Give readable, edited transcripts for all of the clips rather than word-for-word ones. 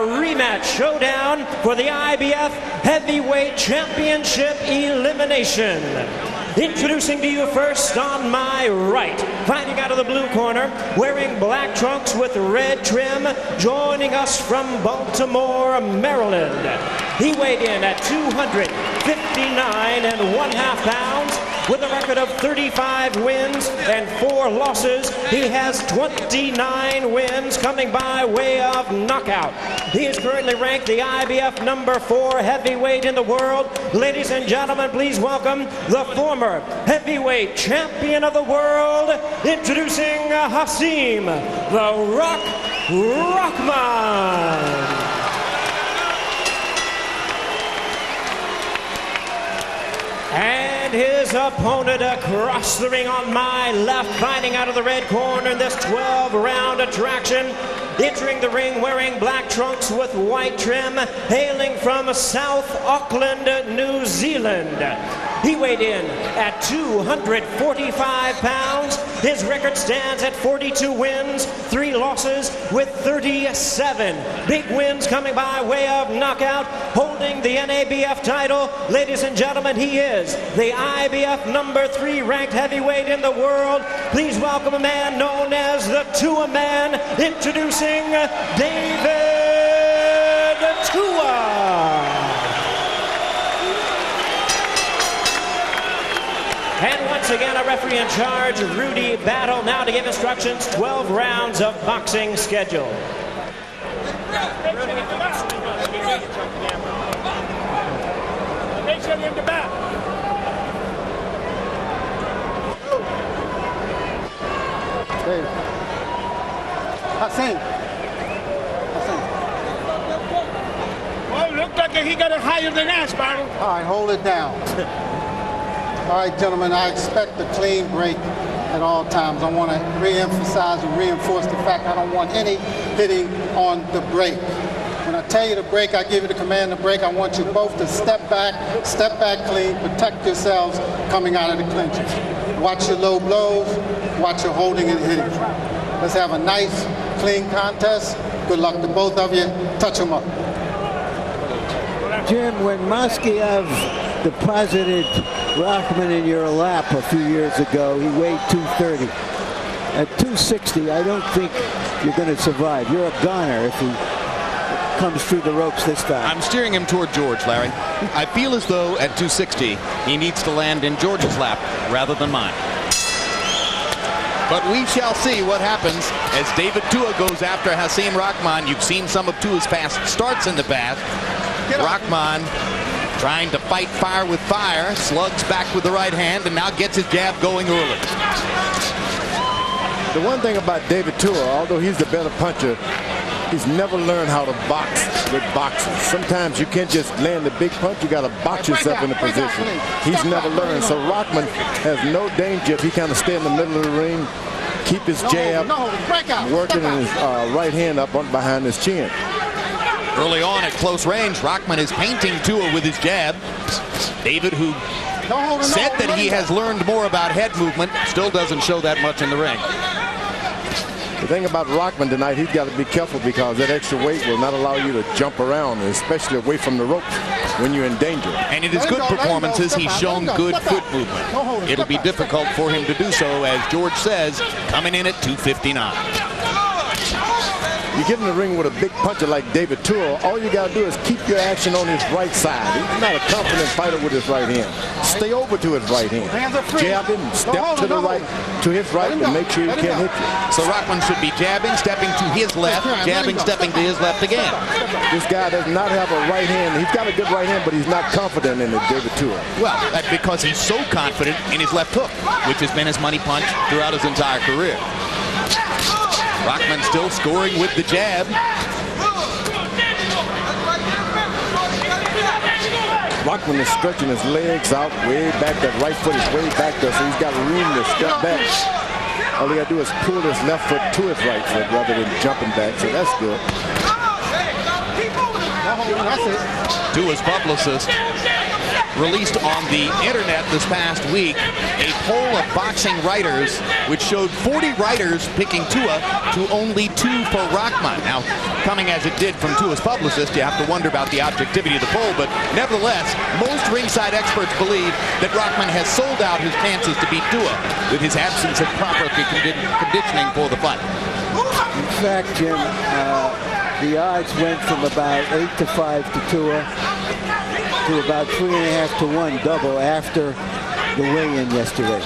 rematch showdown for the IBF Heavyweight Championship elimination. Introducing to you first on my right, fighting out of the blue corner, wearing black trunks with red trim, joining us from Baltimore, Maryland. He weighed in at 259.5 pounds. With a record of 35 wins and 4 losses, he has 29 wins coming by way of knockout. He is currently ranked the IBF number 4 heavyweight in the world. Ladies and gentlemen, please welcome the former heavyweight champion of the world, introducing Hasim, the Rahman. And his opponent across the ring on my left, fighting out of the red corner in this 12-round attraction. Entering the ring wearing black trunks with white trim, hailing from South Auckland, New Zealand. He weighed in at 245 pounds. His record stands at 42 wins, 3 losses with 37 big wins coming by way of knockout. Holding the NABF title, ladies and gentlemen, he is the IBF number 3 ranked heavyweight in the world. Please welcome a man known as the Tua-Man, introducing David Tua. And once again, a referee in charge, Rudy Battle, now to give instructions, 12 rounds of boxing schedule. Make sure you're in the back. Hasim. Well, it looked like he got it higher than that, Sparrow. All right, hold it down. All right, gentlemen, I expect a clean break at all times. I want to re-emphasize and reinforce the fact I don't want any hitting on the break. When I tell you to break, I give you the command to break. I want you both to step back clean, protect yourselves coming out of the clinches. Watch your low blows, watch your holding and hitting. Let's have a nice, clean contest. Good luck to both of you. Touch them up. Jim, when Moskiev deposited Rahman in your lap a few years ago, he weighed 230. At 260, I don't think you're going to survive. You're a goner if he comes through the ropes this time. I'm steering him toward George, Larry. I feel as though at 260, he needs to land in George's lap rather than mine. But we shall see what happens as David Tua goes after Hasim Rahman. You've seen some of Tua's past starts in the past. Rahman trying to fight fire with fire, slugs back with the right hand, and now gets his jab going early. The one thing about David Tua, although he's the better puncher, he's never learned how to box with boxers. Sometimes you can't just land a big punch, you got to box yourself in a position. He's never learned. So Rahman has no danger if he kind of stay in the middle of the ring, keep his jab, working his right hand up behind his chin. Early on at close range, Rahman is painting Tua with his jab. David, who said that he has learned more about head movement, still doesn't show that much in the ring. The thing about Rahman tonight, he's got to be careful because that extra weight will not allow you to jump around, especially away from the ropes when you're in danger. And in his good performances, he's shown good foot movement. It'll be difficult for him to do so, as George says, coming in at 259. You get in the ring with a big puncher like David Tua, all you got to do is keep your action on his right side. He's not a confident fighter with his right hand. Stay over to his right hand. Jab him, step to the right, to his right, and make sure he can't hit you. So Rahman should be jabbing, stepping to his left, jabbing, stepping to his left again. This guy does not have a right hand. He's got a good right hand, but he's not confident in it, David Tua. Well, that's because he's so confident in his left hook, which has been his money punch throughout his entire career. Rahman still scoring with the jab. Rahman is stretching his legs out way back. That right foot is way back there, so he's got room to step back. All he got to do is pull his left foot to his right foot rather than jumping back, so that's good. To his publicist, released on the internet this past week a poll of boxing writers which showed 40 writers picking Tua to only 2 for Rahman. Now, coming as it did from Tua's publicist, you have to wonder about the objectivity of the poll, but nevertheless, most ringside experts believe that Rahman has sold out his chances to beat Tua with his absence of proper conditioning for the fight. In fact, Jim, the odds went from about 8-5 to Tua to about 3.5 to 1 double after the weigh-in yesterday.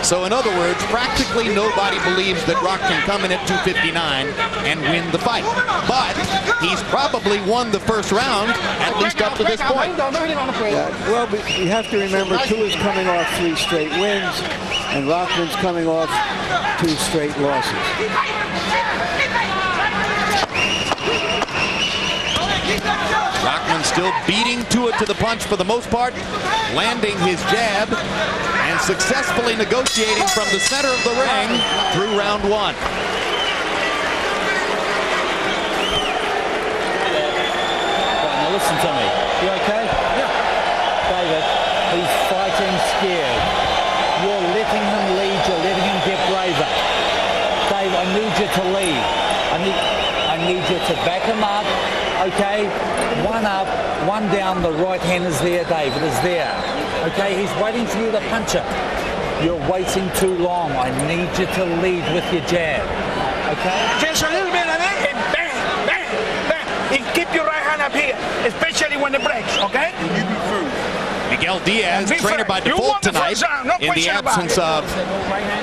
So in other words, practically nobody believes that Rock can come in at 259 and win the fight. But he's probably won the first round, at least up to this point. Well, you have to remember, Tua's coming off 3 straight wins, and Rahman's coming off 2 straight losses. Rahman still beating Tua to the punch for the most part, landing his jab and successfully negotiating from the center of the ring through round 1. Now listen to me. You okay? Yeah. David, he's fighting scared. You're letting him lead. You're letting him get braver. Dave, I need you to lead. I need you to back him up. Okay, 1 up, 1 down. The right hand is there, David, is there. Okay, he's waiting for you to punch it. You're waiting too long. I need you to lead with your jab. Okay? Just a little bit of it, and bang, bang, bang. And keep your right hand up here, especially when it breaks, okay? You be first. Miguel Diaz, trainer by default tonight, in the absence of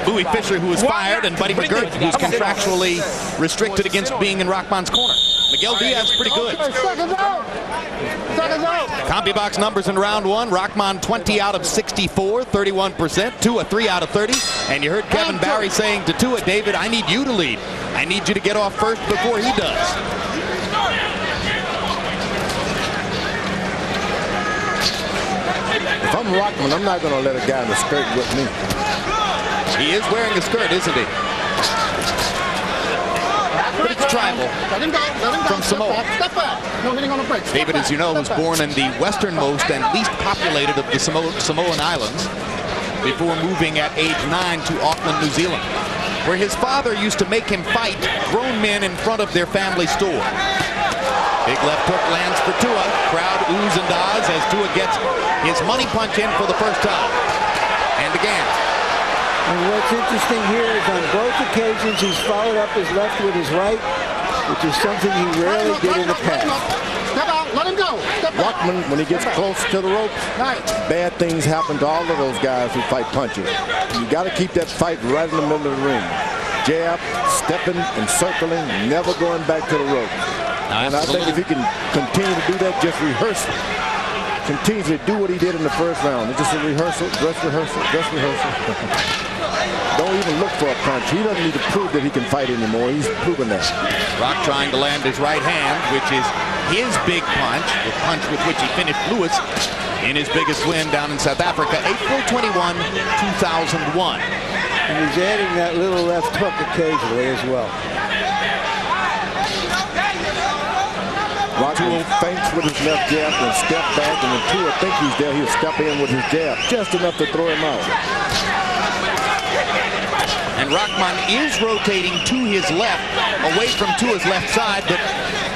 Louis Fisher, who was fired, and Buddy McGirt, who's contractually restricted against being in Rahman's corner. Miguel Diaz, pretty good. Combi box numbers in round 1. Rahman 20 out of 64, 31%. Tua 3 out of 30. And you heard Kevin Barry saying to Tua, David, I need you to lead. I need you to get off first before he does. If I'm Rahman, I'm not going to let a guy in the skirt with me. He is wearing a skirt, isn't he? But it's tribal from Samoa. David, as you know, was born in the westernmost and least populated of the Samoan Islands before moving at age 9 to Auckland, New Zealand, where his father used to make him fight grown men in front of their family store. Big left hook lands for Tua. Crowd oohs and ahs as Tua gets his money punch in for the first time. And again. And what's interesting here is on both occasions he's followed up his left with his right, which is something he rarely did in the past. Step out, let him go. Rahman, when he gets close to the ropes, bad things happen to all of those guys who fight punches. You got to keep that fight right in the middle of the ring. Jab, stepping and circling, never going back to the ropes. And I think if he can continue to do that, just rehearse, continue to do what he did in the first round. It's just a rehearsal, dress rehearsal, dress rehearsal. Don't even look for a punch. He doesn't need to prove that he can fight anymore. He's proven that. Rock trying to land his right hand, which is his big punch, the punch with which he finished Lewis in his biggest win down in South Africa, April 21, 2001. And he's adding that little left hook occasionally as well. Rahman feints with his left jab and step back, and when Tua thinks he's there, he'll step in with his jab, just enough to throw him out. And Rahman is rotating to his left, away from Tua's left side, but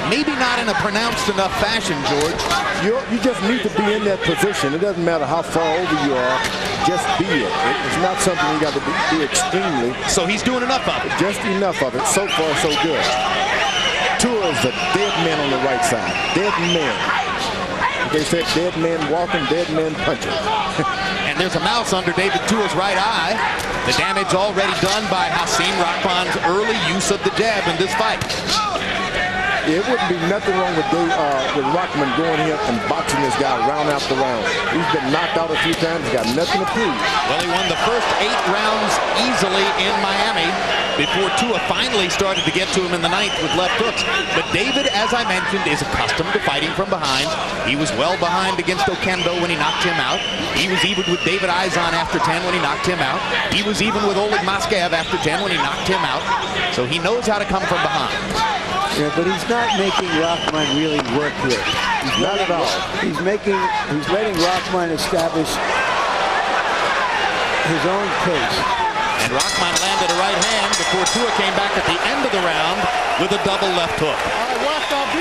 maybe not in a pronounced enough fashion, George. You just need to be in that position. It doesn't matter how far over you are, just be it. It's not something you got to be extremely. So he's doing enough of it. Just enough of it. So far, so good. Tua is a dead man on the right side. Dead man. They said dead man walking, dead man punching. And there's a mouse under David Tua's right eye. The damage already done by Hasim, Rahman's early use of the jab in this fight. It wouldn't be nothing wrong with Rahman going here and boxing this guy round after round. He's been knocked out a few times. He's got nothing to prove. Well, he won the first 8 rounds easily in Miami before Tua finally started to get to him in the 9th with left hooks. But David, as I mentioned, is accustomed to fighting from behind. He was well behind against Okendo when he knocked him out. He was even with David Izon after 10 when he knocked him out. He was even with Oleg Maskev after 10 when he knocked him out. So he knows how to come from behind. Yeah, but he's not making Rahman really work here. He's Not at all. He's letting Rahman establish his own pace. And Rahman landed a right hand before Tua came back at the end of the round with a double left hook.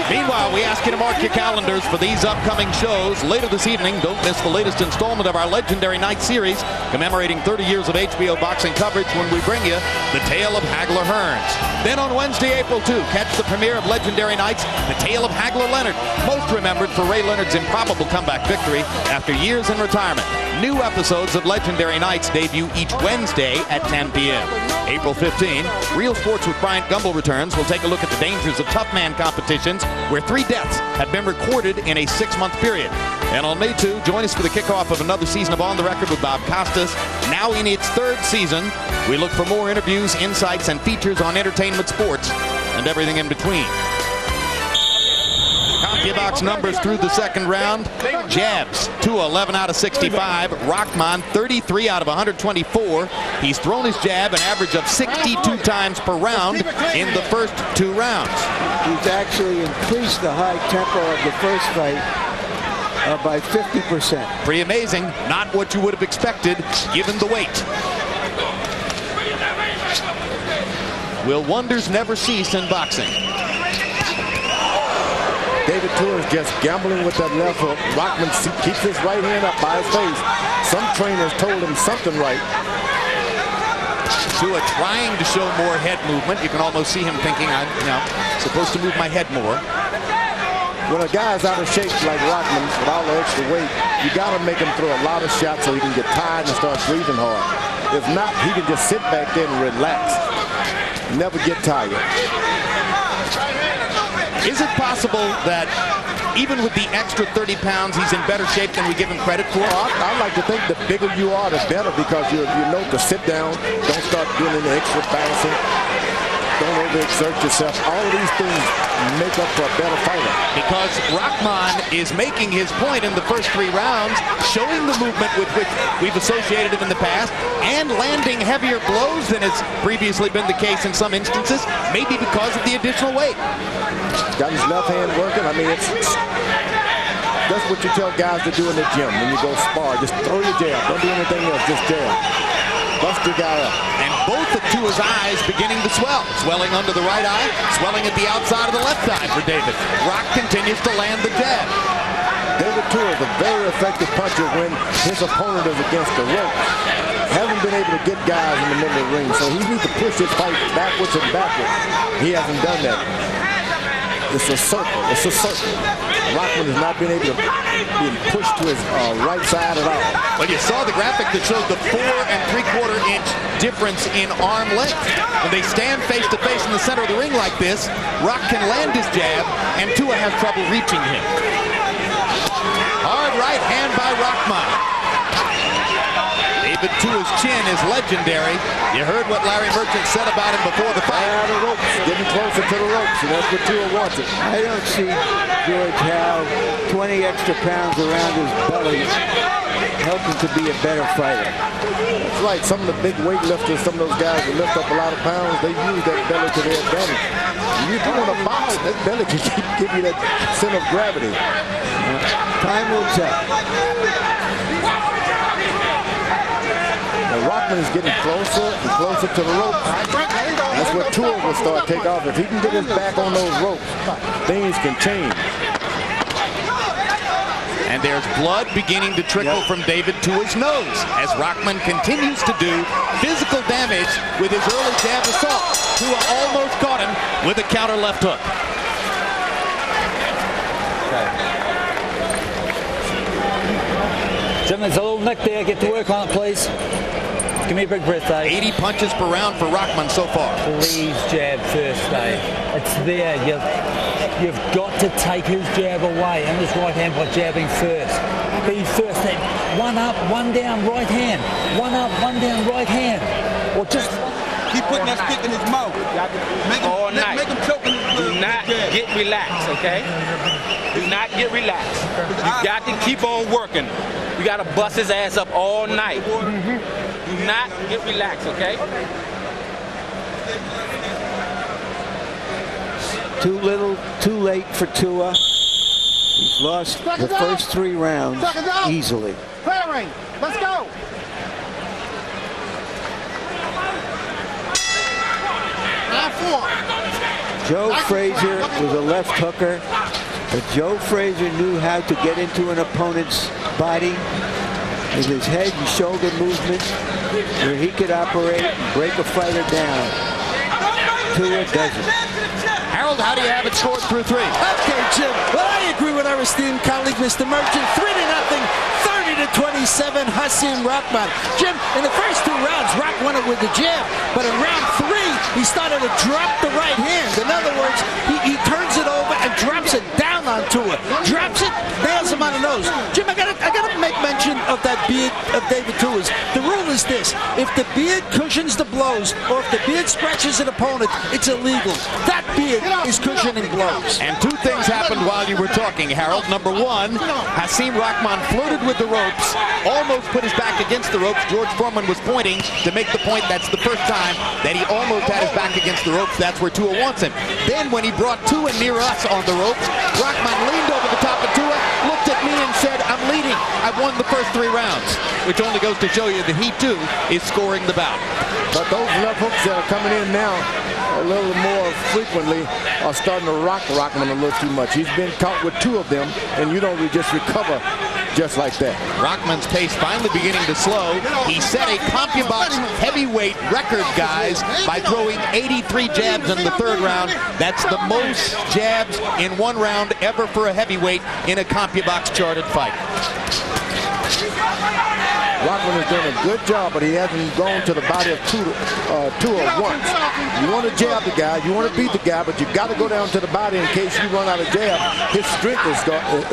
Meanwhile, we ask you to mark your calendars for these upcoming shows. Later this evening, don't miss the latest installment of our Legendary Night series commemorating 30 years of HBO boxing coverage when we bring you The Tale of Hagler Hearns. Then on Wednesday, April 2, catch the premiere of Legendary Nights, The Tale of Hagler Leonard, most remembered for Ray Leonard's improbable comeback victory after years in retirement. New episodes of Legendary Nights debut each Wednesday at 10 p.m. April 15, Real Sports with Bryant Gumbel returns. We'll take a look at the dangers of tough man competitions where 3 deaths have been recorded in a 6-month period. And on May 2, join us for the kickoff of another season of On the Record with Bob Costas. Now in its 3rd season, we look for more interviews, insights, and features on entertainment, sports, and everything in between. CompuBox numbers through the 2nd round. Jabs, Tua 11 out of 65. Rahman 33 out of 124. He's thrown his jab an average of 62 times per round in the first 2 rounds. He's actually increased the high tempo of the first fight by 50%. Pretty amazing. Not what you would have expected given the weight. Will wonders never cease in boxing? David Tua is just gambling with that left hook. Rahman keeps his right hand up by his face. Some trainers told him something right. Tua trying to show more head movement. You can almost see him thinking, I'm supposed to move my head more. When a guy's out of shape like Rahman with all the extra weight, you got to make him throw a lot of shots so he can get tired and start breathing hard. If not, he can just sit back there and relax. Never get tired. Is it possible that even with the extra 30 pounds, he's in better shape than we give him credit for? I like to think the bigger you are, the better, because you know to sit down, don't start doing any extra bouncing, don't overexert yourself. All of these things make up for a better fighter. Because Rahman is making his point in the first 3 rounds, showing the movement with which we've associated him in the past, and landing heavier blows than has previously been the case in some instances, maybe because of the additional weight. Got his left hand working. I mean, that's what you tell guys to do in the gym when you go spar. Just throw your jab. Don't do anything else. Just jab. Bust your guy up. And both of Tua's eyes beginning to swell. Swelling under the right eye, swelling at the outside of the left eye for David. Rock continues to land the jab. David Tua is a very effective puncher when his opponent is against the rope. Hasn't been able to get guys in the middle of the ring, so he needs to push his fight backwards and backwards. He hasn't done that. It's a circle. It's a circle. Rahman has not been able to be pushed to his right side at all. Well, you saw the graphic that showed the 4 3/4 inch difference in arm length. When they stand face to face in the center of the ring like this, Rock can land his jab, and Tua has trouble reaching him. Hard right hand by Rahman. David Tua's chin is legendary. You heard what Larry Merchant said about him before the fight. Out of the ropes, getting closer to the ropes, and that's what Tua wanted. I don't see George how 20 extra pounds around his belly help him to be a better fighter. That's right. Some of the big weightlifters, some of those guys that lift up a lot of pounds, they use that belly to their advantage. When you want to box, that belly can give you that center of gravity. Time will tell. Rahman is getting closer and closer to the ropes. That's where Tua will start to take off. If he can get his back on those ropes, things can change. And there's blood beginning to trickle from David Tua's nose as Rahman continues to do physical damage with his early jab assault. Tua almost caught him with a counter left hook. Jim, there's a little nick there. Get to work on it, please. Give me a big breath, Dave. 80 punches per round for Rahman so far. Please jab first, Dave. It's there. You've got to take his jab away and his right hand by jabbing first. Be first. That 1 up, 1 down, right hand. 1 up, 1 down, right hand. Or just keep putting that stick in his mouth. All night. Make him choke. Do not get relaxed, okay? Do not get relaxed. You got to keep on working. You got to bust his ass up all night. Do not get relaxed, okay? Too late for Tua. He's lost the first 3 rounds easily. Clearing. Let's go. Joe Frazier was a left hooker, but Joe Frazier knew how to get into an opponent's body with his head and shoulder movement, where he could operate and break a fighter down. Tua doesn't. Harold, how do you have it scored through 3? Okay, Jim. Well, I agree with our esteemed colleague, Mr. Merchant. 3-0, 30-27, Hasim Rahman. Jim, in the first 2 rounds, Rock won it with the jab, but in round 3, he started to drop the right hand. In other words, he turns it over and drops it down onto it. Drops it, nails him on the nose. Jim, I gotta make mention of that beard of David Tua's. The rule is this: if the beard cushions the blows, or if the beard scratches an opponent, it's illegal. That beard is cushioning blows. And 2 things happened while you were talking, Harold. Number 1, Hasim Rahman floated with the ropes, almost put his back against the ropes. George Foreman was pointing to make the point that's the first time that he almost had his back against the ropes. That's where Tua wants him. Then when he brought Tua near us on the ropes, Rahman leaned over the top of Tua, looked at me and said, "I'm leading. I've won the first 3 rounds," which only goes to show you that he too is scoring the bout. But those left hooks that are coming in now a little more frequently are starting to rock Rahman a little too much. He's been caught with 2 of them, and you don't just recover just like that. Rahman's pace finally beginning to slow. He set a CompuBox heavyweight record, guys, by throwing 83 jabs in the 3rd round. That's the most jabs in 1 round ever for a heavyweight in a CompuBox charted fight. Rahman has done a good job, but he hasn't gone to the body of Tua once. You want to jab the guy, you want to beat the guy, but you got to go down to the body in case you run out of jab. His strength is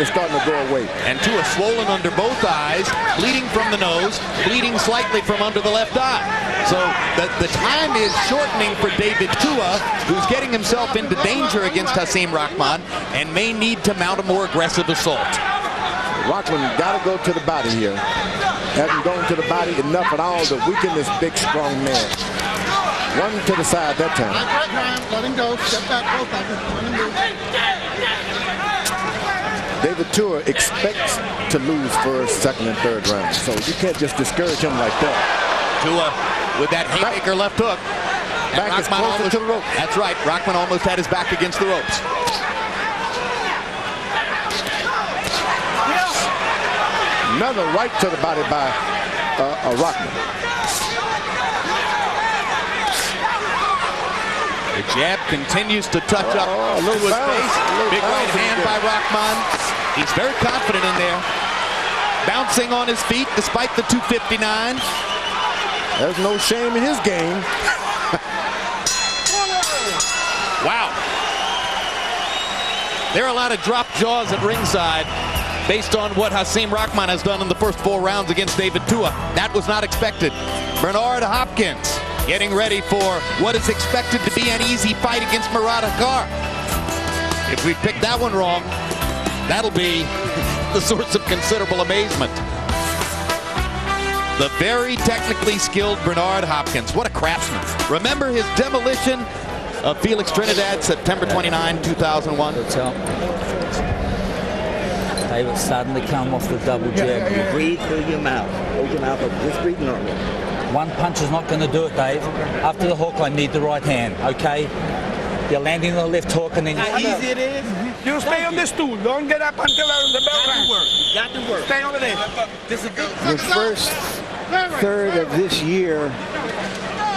starting to go away. And Tua swollen under both eyes, bleeding from the nose, bleeding slightly from under the left eye. So the time is shortening for David Tua, who's getting himself into danger against Hasim Rahman and may need to mount a more aggressive assault. Rahman got to go to the body here. Hasn't gone to the body enough at all to weaken this big, strong man. One to the side that time. Let him go. Step back, both of them. Let him David Tua expects to lose first, second, and 3rd round. So you can't just discourage him like that. Tua with that haymaker left hook. Back is closer to the ropes. That's right. Rahman almost had his back against the ropes. Another right to the body by Rahman. The jab continues to touch up to his face. Big right hand by Rahman. He's very confident in there. Bouncing on his feet despite the 259. There's no shame in his game. Wow. There are a lot of drop jaws at ringside based on what Hasim Rahman has done in the first 4 rounds against David Tua. That was not expected. Bernard Hopkins getting ready for what is expected to be an easy fight against Murad Akar. If we pick that one wrong, that'll be the source of considerable amazement. The very technically skilled Bernard Hopkins. What a craftsman. Remember his demolition of Felix Trinidad, September 29, 2001? David suddenly come off the double jab. You breathe through your mouth. Hold your mouth up. Just breathe normal. One punch is not going to do it, Dave. After the hook, I need the right hand, okay? You're landing the left hook and then... How easy it is? You stay on this stool. Don't get up until the bell rings. You got to work. Stay over there. This is good. The first 3rd of this year,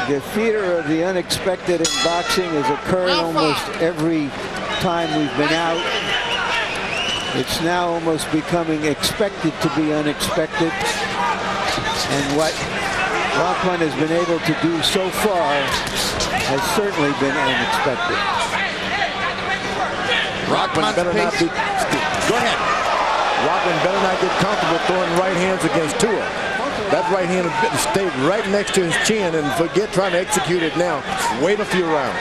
the theater of the unexpected in boxing has occurred almost every time we've been out. It's now almost becoming expected to be unexpected. And what Rahman has been able to do so far has certainly been unexpected. Rahman better not be... Go ahead. Rahman better not get comfortable throwing right hands against Tua. That right hand will stay right next to his chin and forget trying to execute it now. Wait a few rounds.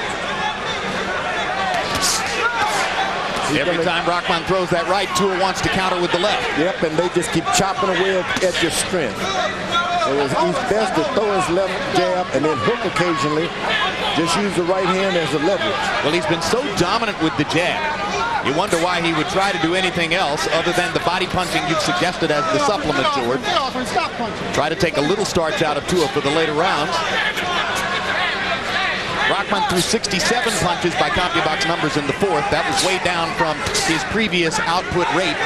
Every time Rahman throws that right, Tua wants to counter with the left. Yep, and they just keep chopping away at your strength. He's best to throw his left jab and then hook occasionally Just use the right hand as a leverage. Well, he's been so dominant with the jab. You wonder why he would try to do anything else other than the body punching you've suggested as the supplement, George. Try to take a little starch out of Tua for the later rounds. Rahman threw 67 punches by CompuBox numbers in the fourth. That was way down from his previous output rate.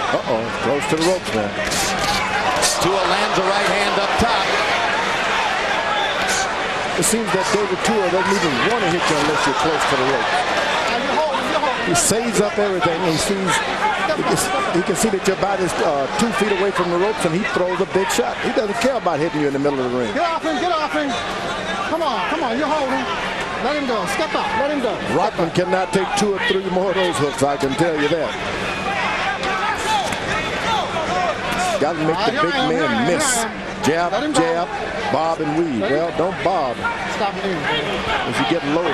Uh-oh, close to the ropes now. Tua lands a right hand up top. It seems that David Tua doesn't even want to hit you unless you're close to the ropes. He saves up everything. He sees, he can see that your body's 2 feet away from the ropes, and he throws a big shot. He doesn't care about hitting you in the middle of the ring. Get off him, get off him. Come on, you're holding. Let him go, step out, let him go. Rahman cannot take 2 or 3 more of those hooks, I can tell you that. Got to make the big man miss. Jab, jab, bob and weave. Well, don't bob. Stop moving. If you get low.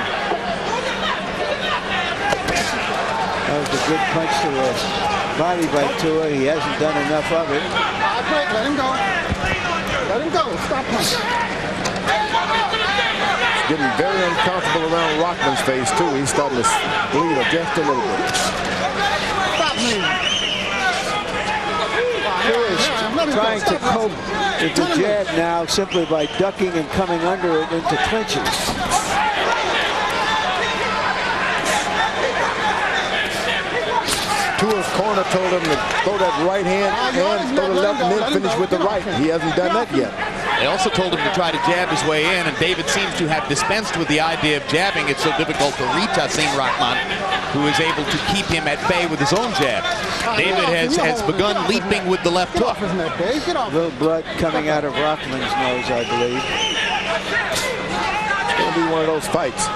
That was a good punch to the body by Tua. He hasn't done enough of it. Let him go. Let him go. Stop punching. It's getting very uncomfortable around Rahman's face, too. He's starting to bleed just a little bit. Stop moving. Trying to cope with the jab now simply by ducking and coming under it into clinches. Tua's corner told him to throw that right hand and throw the left and then finish with the right. He hasn't done that yet. They also told him to try to jab his way in, and David seems to have dispensed with the idea of jabbing. It's so difficult to reach Hasim Rahman, who is able to keep him at bay with his own jab. David has begun leaping with the left hook. A little blood coming out of Rahman's nose, I believe. It's going to be one of those fights.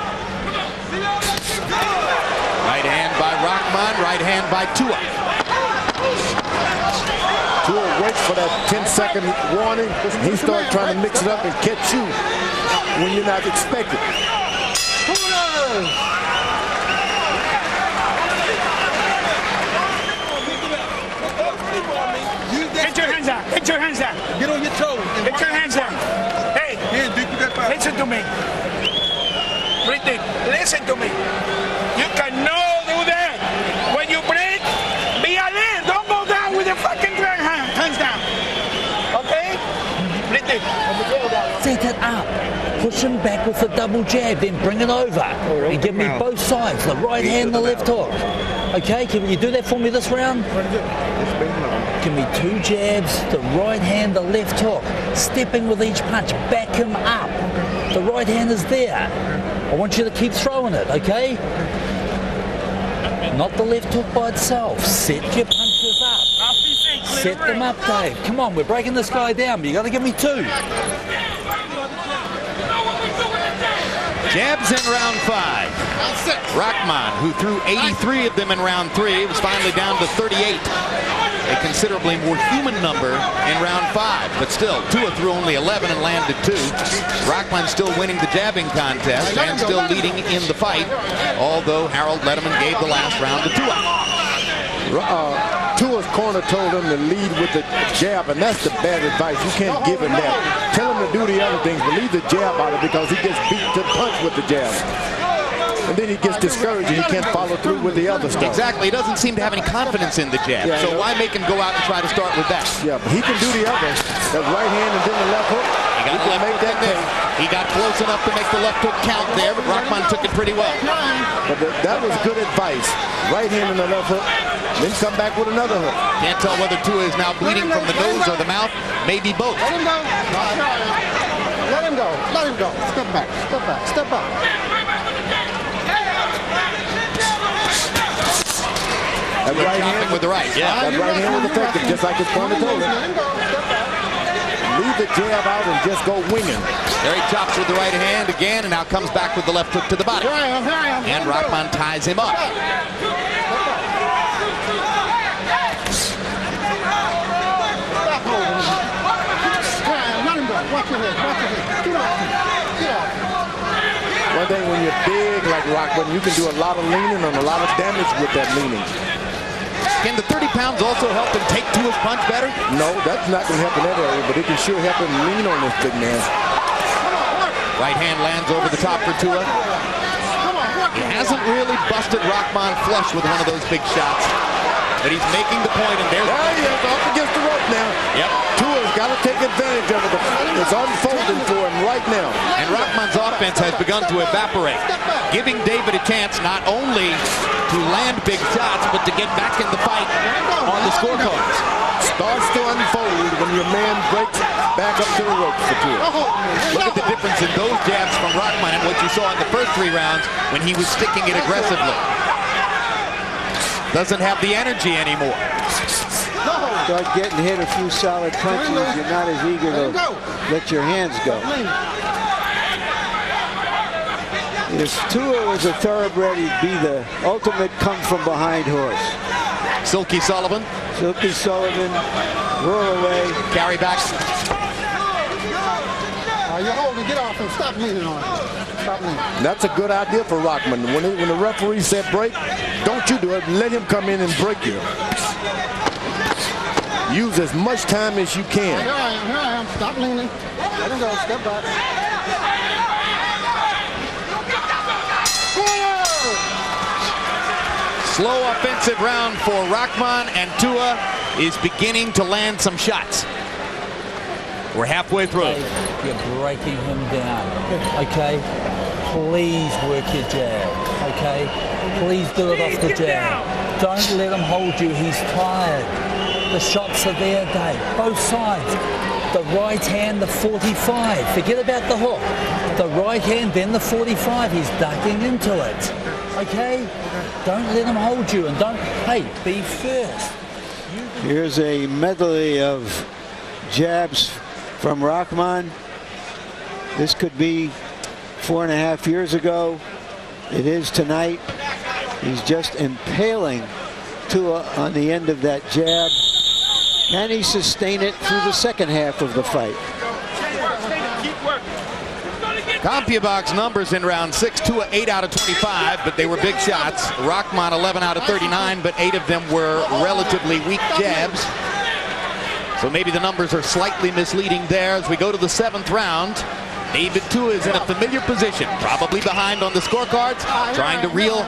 Right hand by Rahman, right hand by Tua. Tua waits for that 10-second warning. He starts trying to mix it up and catch you when you're not expecting. Get your hands out. Get your hands out. Get on your toes. Get your hands out. Hey, listen to me. Breathe. Listen to me. You cannot do that. When you breathe, be alert. Don't go down with your fucking hands down. Okay? Breathe. Set it up. Push him back with the double jab, then bring it over. And give me both sides, the right hand and the left hook. Okay, can you do that for me this round? Give me 2 jabs, the right hand, the left hook. Stepping with each punch, back him up. The right hand is there. I want you to keep throwing it, okay? Not the left hook by itself. Set your punches up. Set them up, Dave. Come on, we're breaking this guy down, but you got to give me 2. Jabs in round 5. Rahman, who threw 83 of them in round 3, was finally down to 38. A considerably more human number in round 5, but still, Tua threw only 11 and landed 2. Rahman still winning the jabbing contest and still leading in the fight, although Harold Letterman gave the last round to Tua. Tua's corner told him to lead with the jab, and that's the bad advice. You can't give him that. Tell him to do the other things, but leave the jab out of it because he gets beat to the punch with the jab. And then he gets discouraged and he can't follow through with the other stuff. Exactly. He doesn't seem to have any confidence in the jab. Yeah, so why make him go out and try to start with that? Yeah, but he can do the other. That right hand and then the left hook. He got left hook there. He got close enough to make the left hook count there, but Rahman took it pretty well. But that was good advice. Right hand and the left hook. Then come back with another hook. Can't tell whether Tua is now bleeding from the nose or the mouth. Maybe both. Let him go. Let him go. Let him go. Step back. Step back. Step back. That right hand with the right. Yeah. That right hand was effective, just like his corner told him. Leave the jab out and just go winging. There he chops with the right hand again, and now comes back with the left hook to the body. And Rahman ties him up. One thing, when you're big like Rahman, you can do a lot of leaning and a lot of damage with that leaning. Can the 30 pounds also help him take Tua's punch better? No, that's not going to help in that area, but it can sure help him lean on this big man. Right hand lands over the top for Tua. He hasn't really busted Rahman flush with one of those big shots. But he's making the point, and there he is, up against the rope now. Yep. Tua's got to take advantage of it. It's unfolding for him right now. And Rahman's offense has begun to evaporate, giving David a chance not only to land big shots, but to get back in the fight on the scorecards. Starts to unfold when your man breaks back up to the ropes for Tua. Look at the difference in those jabs from Rahman and what you saw in the first 3 rounds when he was sticking it aggressively. Doesn't have the energy anymore. Start getting hit a few solid punches, you're not as eager to let your hands go. If Tua was a thoroughbred, he'd be the ultimate come-from-behind horse. Silky Sullivan. Silky Sullivan, roll away. Carry back. You're holding, get off and stop leaning on it. Stop leaning. That's a good idea for Rahman. When the referee said break, don't you do it. Let him come in and break you. Use as much time as you can. Here I am. Stop leaning. Let him go. Step back. Slow offensive round for Rahman, and Tua is beginning to land some shots. We're halfway through. You're breaking him down. Okay? Please work your jab. Okay? Please do it off the jab. Don't let him hold you. He's tired. The shots are there, Dave. Both sides. The right hand, the 45. Forget about the hook. The right hand, then the 45. He's ducking into it. Okay? Don't let him hold you, and don't, hey, be first. Here's a medley of jabs from Rahman. This could be 4.5 years ago. It is tonight. He's just impaling Tua on the end of that jab. Can he sustain it through the second half of the fight? CompuBox numbers in round 6, Tua 8 out of 25, but they were big shots. Rahman 11 out of 39, but 8 of them were relatively weak jabs. So maybe the numbers are slightly misleading there as we go to the 7th round. David Tua is in a familiar position, probably behind on the scorecards, trying to reel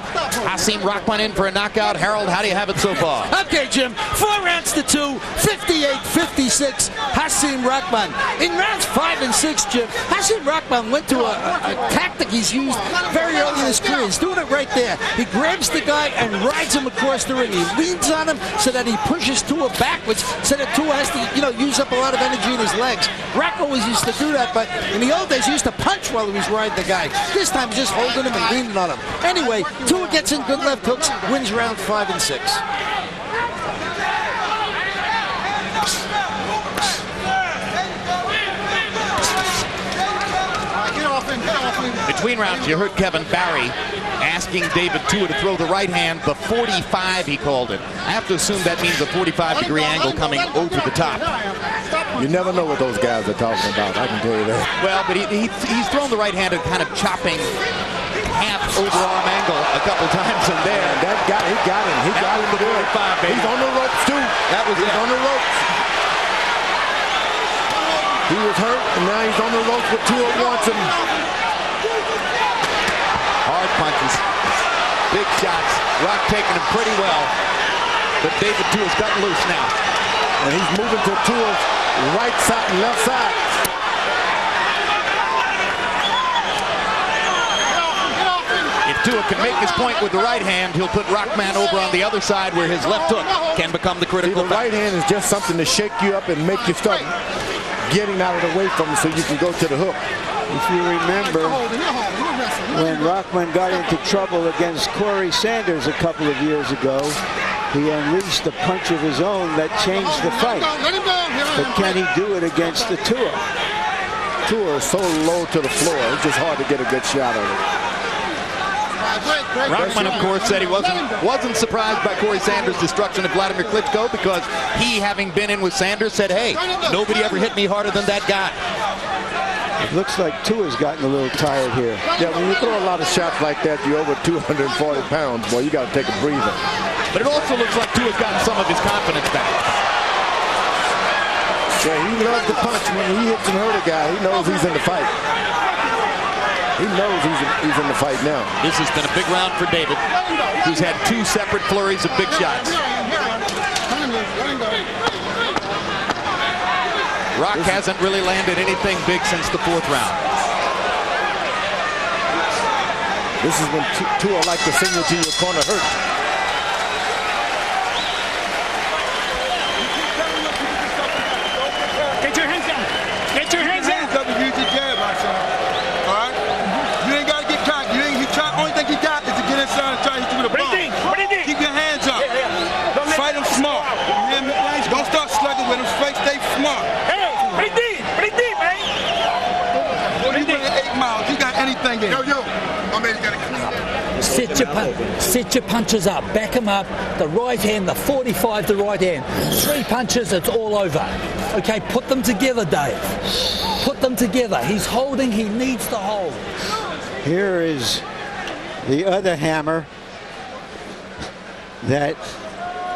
Hasim Rahman in for a knockout. Harold, how do you have it so far? Okay, Jim, 4 rounds to 2, 58-56, Hasim Rahman. In rounds 5 and 6, Jim, Hasim Rahman went to a tactic he's used very early in his career. He's doing it right there. He grabs the guy and rides him across the ring. He leans on him so that he pushes Tua backwards, so that Tua has to, use up a lot of energy in his legs. Rahman always used to do that, but in the old days, he used to punch while he was riding the guy. This time, he's just holding him and leaning on him. Anyway, Tua gets in good left hooks, wins round 5 and 6. Between rounds, you heard Kevin Barry asking David Tua to throw the right hand, the 45 he called it. I have to assume that means a 45-degree angle coming over the top. You never know what those guys are talking about, I can tell you that. Well, but he's thrown the right hand and kind of chopping half overarm angle a couple times in there. And he got him. He got him to do it. He's on the ropes, too. He's on the ropes. He was hurt, and now he's on the ropes with Tua wants him. Hard punches, big shots. Rock taking him pretty well, but David Tua's gotten loose now. And he's moving to Tua's right side and left side. If Tua can make his point with the right hand, he'll put Rahman over on the other side where his left hook can become the critical. The right hand is just something to shake you up and make you start getting out of the way from him so you can go to the hook. If you remember, when Rahman got into trouble against Corey Sanders a couple of years ago, he unleashed a punch of his own that changed the fight. But can he do it against the Tua? Tua is so low to the floor, it's just hard to get a good shot at it. Rahman, of course, said he wasn't surprised by Corey Sanders' destruction of Vladimir Klitschko because he, having been in with Sanders, said, hey, nobody ever hit me harder than that guy. It looks like Tua's gotten a little tired here. Yeah, when you throw a lot of shots like that, you're over 240 pounds, boy, you got to take a breather. But it also looks like Tua's gotten some of his confidence back. Yeah, he loves to punch. When he hits and hurt a guy, he knows he's in the fight. He knows he's in the fight now. This has been a big round for David, who's had 2 separate flurries of big shots. Rock hasn't really landed anything big since the 4th round. This is when Tua like to signal to your corner hurt. Get your hands down. Get your hands down. Use your jab, my son. All right? You ain't got to get cocky. Only thing he got is to get inside and try to hit you with a bomb. Keep your hands up. Fight him smart. You hear me? Don't start slugging with him. Stay smart. Hey, pretty deep, man. He running 8 miles. You got anything in. Yo, my man's got to clean that. Set your punches up. Back him up. The right hand, the 45, the right hand. 3 punches, it's all over. Okay, put them together, Dave. Put them together. He's holding. He needs to hold. Here is the other hammer that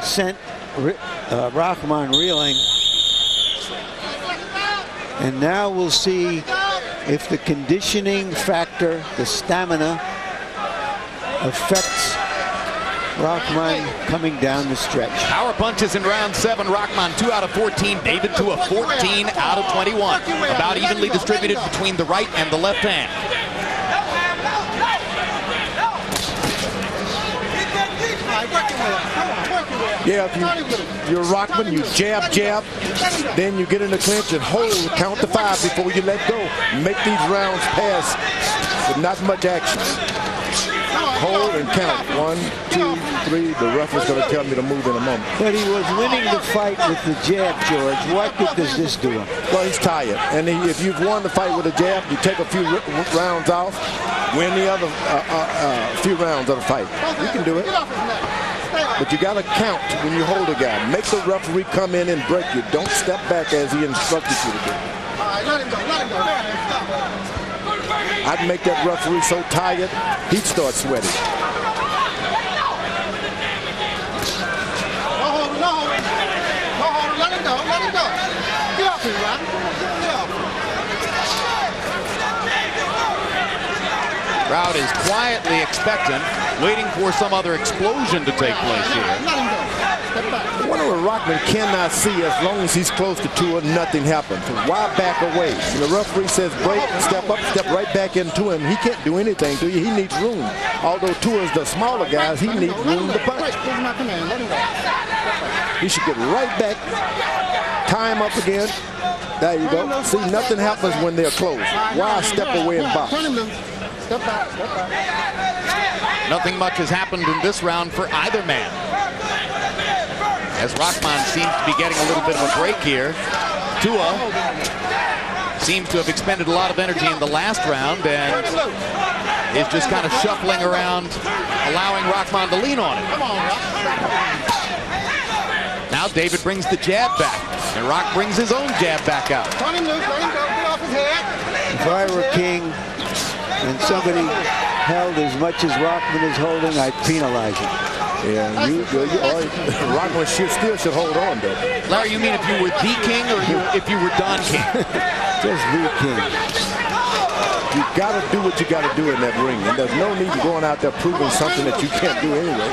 sent Rahman reeling. And now we'll see if the conditioning factor, the stamina, affects Rahman coming down the stretch. Power punches in round 7. Rahman 2 out of 14. David Tua 14 out of 21. About evenly distributed between the right and the left hand. Yeah, if you're Rahman, you jab, then you get in the clinch and hold, count to 5 before you let go. Make these rounds pass with not much action. Hold and count. 1, 2, 3. The ref is going to tell me to move in a moment. But he was winning the fight with the jab, George. What good does this do him? Well, he's tired. And if you've won the fight with a jab, you take a few rounds off, win the other few rounds of the fight. You can do it. But you got to count when you hold a guy. Make the referee come in and break you. Don't step back as he instructed you to do. Let him go. I'd make that referee so tired, he'd start sweating. No hold. Let him go. Get off him, Rock. Get off him. Crowd is quietly expectant, waiting for some other explosion to take place here. Let him go. Step back. I wonder what Rahman cannot see. As long as he's close to Tua, nothing happens. Why back away? When the referee says break, step up, step right back into him. He can't do anything to you. He needs room. Although Tua is the smaller guys, he needs room to punch. He should get right back, tie him up again. There you go. See, nothing happens when they're close. Why step away and box? Step back. Nothing much has happened in this round for either man, as Rahman seems to be getting a little bit of a break here. Tua seems to have expended a lot of energy in the last round and is just kind of shuffling around, allowing Rahman to lean on it. Now David brings the jab back, and Rock brings his own jab back out. Turn him loose. Let him go. Get off his head. If I were king and somebody held as much as Rahman is holding, I'd penalize him. Yeah, Rahman still should hold on, though. Larry, you mean if you were the king or if you were Don King? Just the king. You got to do what you got to do in that ring, and there's no need to going out there proving something that you can't do anyway.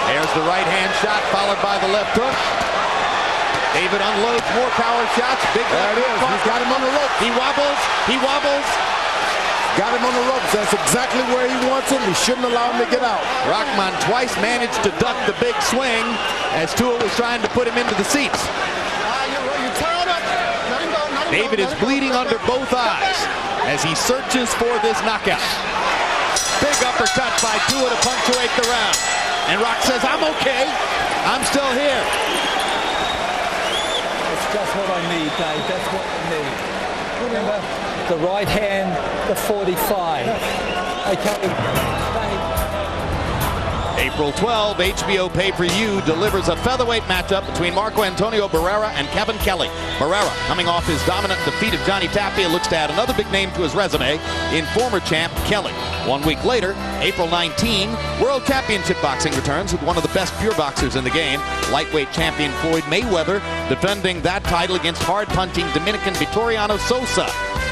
There's the right hand shot followed by the left hook. David unloads more power shots. Big there it is. He's got him on the rope. He wobbles. Got him on the ropes. That's exactly where he wants him. He shouldn't allow him to get out. Rahman twice managed to duck the big swing as Tua was trying to put him into the seats. David is bleeding under both eyes as he searches for this knockout. Big uppercut by Tua to punctuate the round. And Rock says, I'm okay. I'm still here. That's just what I need, Dave. That's what I need. Remember, the right hand, the 45. Okay, Dave. April 12, HBO pay-per-view delivers a featherweight matchup between Marco Antonio Barrera and Kevin Kelly. Barrera, coming off his dominant defeat of Johnny Tapia, looks to add another big name to his resume in former champ Kelly. 1 week later, April 19, World Championship Boxing returns with one of the best pure boxers in the game, lightweight champion Floyd Mayweather, defending that title against hard-punching Dominican Vitoriano Sosa.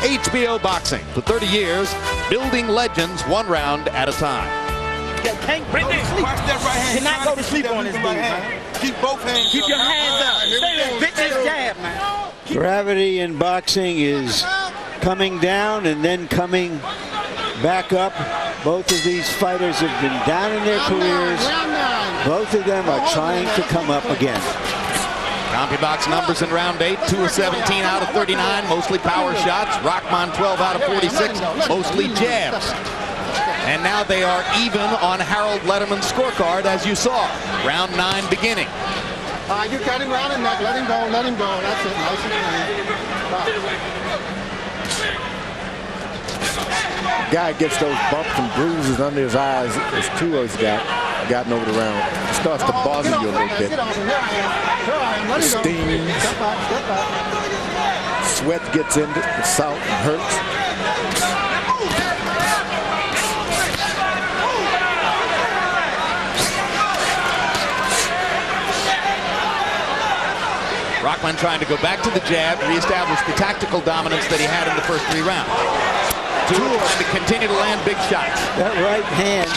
HBO Boxing, for 30 years, building legends one round at a time. Can't go to sleep. Watch that right hand. Cannot go to sleep on this dude, man. Keep both hands Keep up. your hands up. Stay there. Bitch jab, man. Gravity in boxing is coming down and then coming back up. Both of these fighters have been down in their careers. Both of them are trying to come up again. CompuBox numbers in round 8, 2 of 17 out of 39, mostly power shots. Rahman 12 out of 46, mostly jabs. And now they are even on Harold Letterman's scorecard, as you saw. Round 9 beginning. You got him round the neck. Let him go. Let him go. That's it. Nice and clean. Guy gets those bumps and bruises under his eyes as Tua's gotten over the round. It starts to bother you a little bit. The steam, sweat gets into the salt and hurts. Rahman trying to go back to the jab, reestablish the tactical dominance that he had in the first 3 rounds. Tua trying to continue to land big shots. That right hand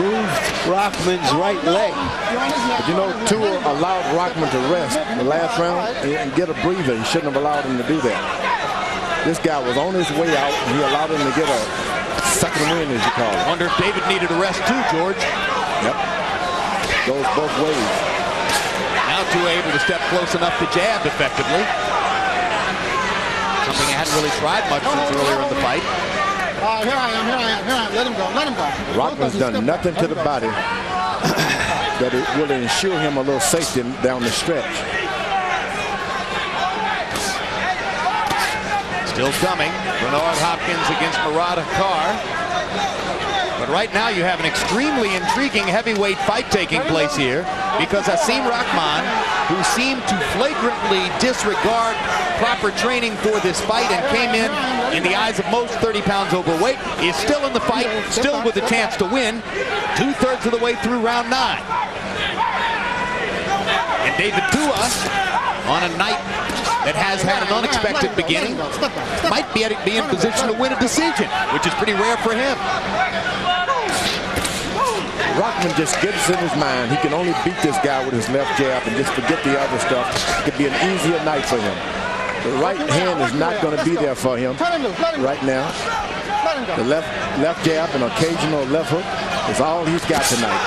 moved Rahman's right leg. But you know, Tua allowed Rahman to rest in the last round and get a breather. He shouldn't have allowed him to do that. This guy was on his way out, and he allowed him to get a second win, as you call it. Wonder if David needed a rest too, George. Yep. Goes both ways. Now Tua able to step close enough to jab effectively. Something he hadn't really tried much since earlier in the fight. Here I am. Let him go. Let him go. Rahman's done nothing to the body that it will ensure him a little safety down the stretch. Still coming. Bernard Hopkins against Murad Akar. But right now you have an extremely intriguing heavyweight fight taking place here, because Hasim Rahman, who seemed to flagrantly disregard proper training for this fight and came in the eyes of most 30 pounds overweight, is still in the fight, still with a chance to win, 2/3 of the way through round 9. And David Tua, on a night that has had an unexpected beginning, might be in position to win a decision, which is pretty rare for him. Rahman just gets in his mind. He can only beat this guy with his left jab and just forget the other stuff. It could be an easier night for him. The right hand is not going to be there for him right now. The left jab and occasional left hook is all he's got tonight.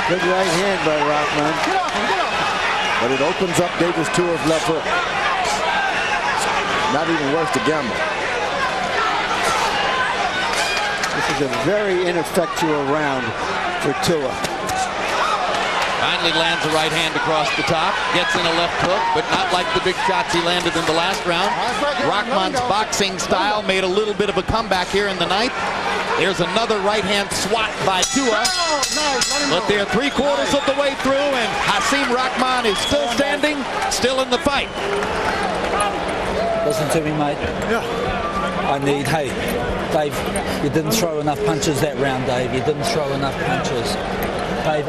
Good right hand by Rahman. But it opens up Davis Tua's left hook. Not even worth the gamble. This is a very ineffectual round for Tua. Finally lands a right hand across the top, gets in a left hook, but not like the big shots he landed in the last round. Rahman's boxing style made a little bit of a comeback here in the ninth. There's another right hand swat by Tua, but they're 3/4 of the way through, and Hasim Rahman is still standing, still in the fight. Listen to me, mate. Yeah. Hey, Dave, you didn't throw enough punches that round, Dave. You didn't throw enough punches. Dave,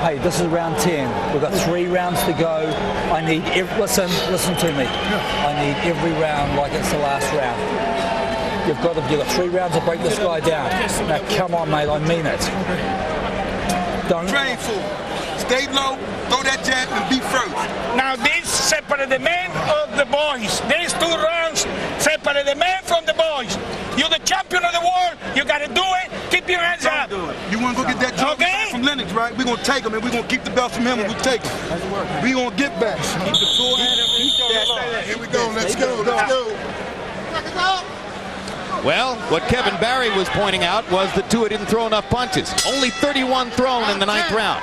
hey, this is round 10. We've got 3 rounds to go. Listen to me. I need every round like it's the last round. You've got 3 rounds to break this guy down. Now, come on, mate, I mean it. Don't Train for. Stay low, throw that jab, and be first. Now this separate the men of the boys. These 2 rounds separate the men from the boys. You're the champion of the world. You got to do it. Keep your hands up. You want to go get that trophy back from Lennox, right? We're going to take him, and we're going to keep the belt from him when we take him. We're going to get back. Keep the forehand. Here we go. Let's go. Let's go. Well, what Kevin Barry was pointing out was that Tua didn't throw enough punches. Only 31 thrown in the 9th round.